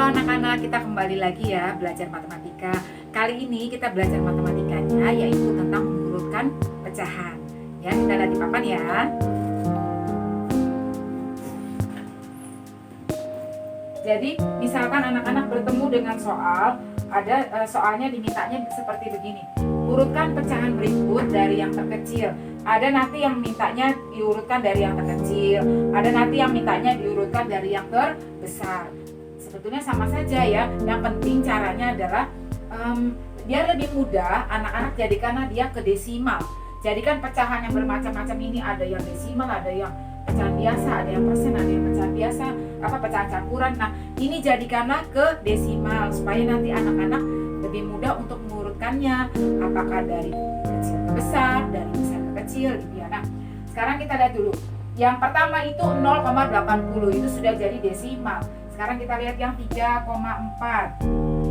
Halo anak-anak, kita kembali lagi ya belajar matematika. Kali ini kita belajar matematikanya yaitu tentang mengurutkan pecahan. Ya, kita lihat di papan ya. Jadi, misalkan anak-anak bertemu dengan soal, soalnya dimintanya seperti begini. Urutkan pecahan berikut dari yang terkecil. Ada nanti yang mintanya diurutkan dari yang terkecil, ada nanti yang mintanya diurutkan dari yang terbesar. Sebetulnya sama saja ya. Yang penting caranya adalah biar lebih mudah anak-anak jadikanlah dia ke desimal. Jadikan pecahan yang bermacam-macam ini, ada yang desimal, ada yang pecahan biasa, ada yang persen, ada yang pecahan biasa, pecahan campuran. Nah, ini jadikanlah ke desimal supaya nanti anak-anak lebih mudah untuk mengurutkannya, apakah dari kecil ke besar, dari besar ke kecil gitu ya. Nah, sekarang kita lihat dulu. Yang pertama itu 0,80, itu sudah jadi desimal. Sekarang kita lihat yang 3,4.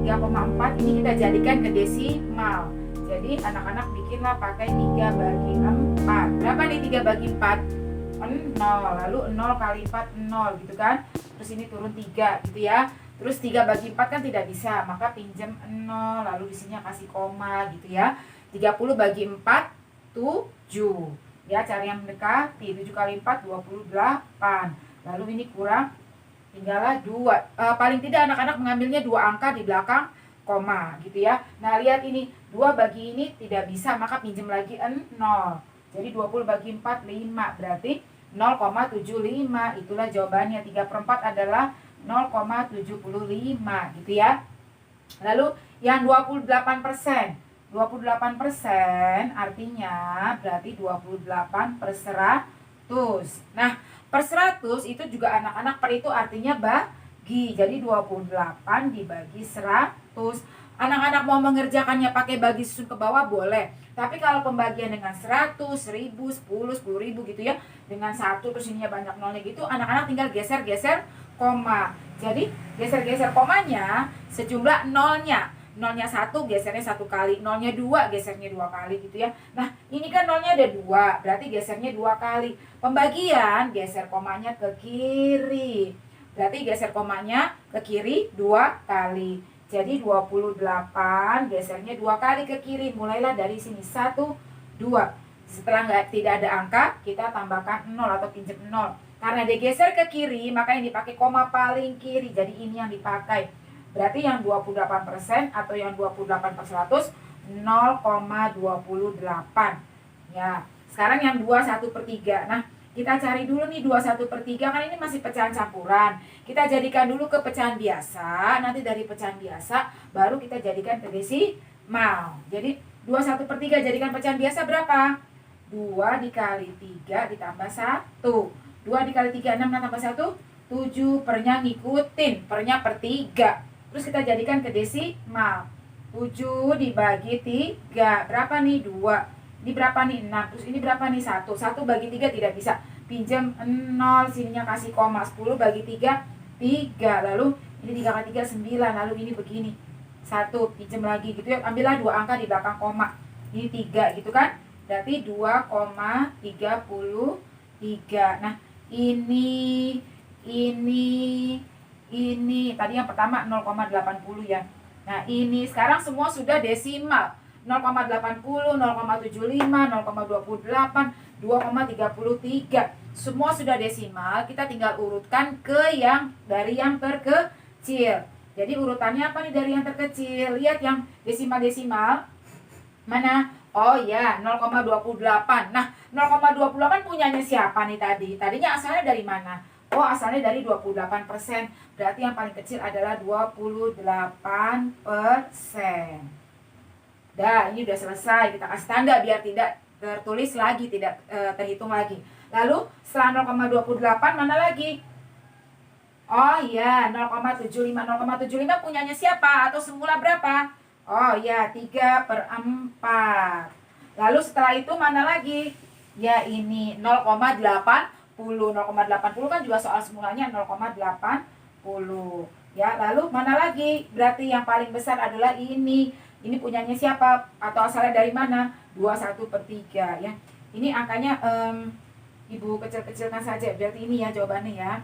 3,4 ini kita jadikan ke desimal. Jadi anak-anak bikinlah pakai 3 bagi 4. Berapa nih 3 bagi 4? 0. Lalu 0 kali 4 0 gitu kan. Terus ini turun 3 gitu ya. Terus 3 bagi 4 kan tidak bisa, maka pinjam 0. Lalu di sini kasih koma gitu ya. 30 bagi 4 7. Ya, cari yang mendekati. 7 kali 4 28. Lalu ini kurang, tinggallah 2. Paling tidak anak-anak mengambilnya 2 angka di belakang koma gitu ya. Nah, lihat ini 2 bagi ini tidak bisa, maka pinjam lagi 0. Jadi 20 bagi 4 5, berarti 0,75. Itulah jawabannya. 3/4 adalah 0,75 gitu ya. Lalu yang 28%. 28% artinya berarti 28 per 100. Nah, per 100 itu juga anak-anak per itu artinya bagi. Jadi 28 dibagi 100. Anak-anak mau mengerjakannya pakai bagi susun ke bawah boleh. Tapi kalau pembagian dengan 100, 1000, 10, 10.000 gitu ya, dengan 1 terus ininya banyak nolnya gitu, anak-anak tinggal geser-geser koma. Jadi geser-geser komanya sejumlah nolnya. Nolnya 1 gesernya 1 kali, nolnya 2 gesernya 2 kali gitu ya. Nah, ini kan nolnya ada 2, berarti gesernya 2 kali. Pembagian geser komanya ke kiri, berarti geser komanya ke kiri 2 kali. Jadi 28 gesernya 2 kali ke kiri. Mulailah dari sini 1, 2. Setelah tidak ada angka, kita tambahkan 0 atau pinjam 0. Karena digeser ke kiri, maka yang dipakai koma paling kiri. Jadi ini yang dipakai. Berarti yang 28% atau yang 28 per 100 0,28. Ya, sekarang yang 21/3. Nah, kita cari dulu nih 21/3, kan ini masih pecahan campuran. Kita jadikan dulu ke pecahan biasa. Nanti dari pecahan biasa baru kita jadikan ke desimal. Jadi 21/3 jadikan pecahan biasa berapa? 2 dikali 3 ditambah 1. 2 dikali 3 6 tambah 1 7. Pernya ngikutin, pernya per 3. Terus kita jadikan ke desimal. 7 dibagi 3. Berapa nih? 2. Ini berapa nih? 6. Terus ini berapa nih? 1. 1 bagi 3 tidak bisa. Pinjam 0. Sininya kasih koma. 10 bagi 3, 3. Lalu ini 3 kali 3, 9. Lalu ini begini. 1. Pinjam lagi gitu ya. Ambillah 2 angka di belakang koma. Ini 3 gitu kan. Berarti 2,33. Nah, ini tadi yang pertama 0,80 ya. Nah, ini sekarang semua sudah desimal. 0,80, 0,75, 0,28, 2,33. Semua sudah desimal. Kita tinggal urutkan ke yang dari yang terkecil. Jadi urutannya apa nih dari yang terkecil? Lihat yang desimal-desimal. Mana? Oh ya, 0,28. Nah, 0,28 punyanya siapa nih tadi? Tadinya asalnya dari mana? Oh, asalnya dari 28%. Berarti yang paling kecil adalah 28%. Dah, ini udah selesai. Kita kasih tanda biar tidak tertulis lagi, tidak terhitung lagi. Lalu, setelah 0,28 mana lagi? Oh iya, 0,75. 0,75 punyanya siapa? Atau semula berapa? Oh iya, 3/4. Lalu setelah itu mana lagi? Ya ini 0,8. 0,80 kan juga soal semulanya 0,80 ya. Lalu mana lagi? Berarti yang paling besar adalah ini punyanya siapa atau asalnya dari mana? 21/3 ya. Ini angkanya Ibu kecil-kecilkan saja, berarti ini ya jawabannya ya.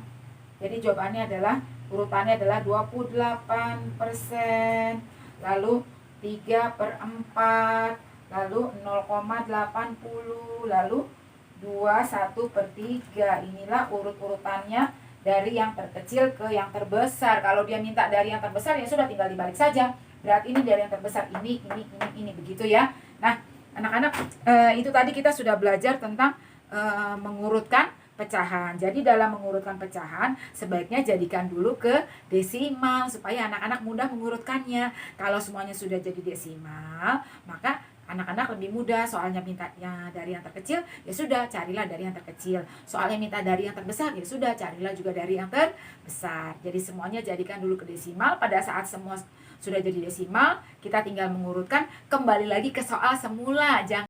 Jadi jawabannya adalah urutannya adalah 28%, lalu 3/4, lalu 0,80, lalu 21/3. Inilah urut-urutannya dari yang terkecil ke yang terbesar. Kalau dia minta dari yang terbesar ya sudah tinggal dibalik saja. Berarti ini dari yang terbesar, ini begitu ya. Nah, anak-anak, itu tadi kita sudah belajar tentang mengurutkan pecahan. Jadi dalam mengurutkan pecahan sebaiknya jadikan dulu ke desimal supaya anak-anak mudah mengurutkannya. Kalau semuanya sudah jadi desimal, maka anak-anak lebih mudah. Soalnya mintanya dari yang terkecil, ya sudah carilah dari yang terkecil. Soalnya minta dari yang terbesar, ya sudah carilah juga dari yang terbesar. Jadi semuanya jadikan dulu ke desimal. Pada saat semua sudah jadi desimal, kita tinggal mengurutkan, kembali lagi ke soal semula. Jangan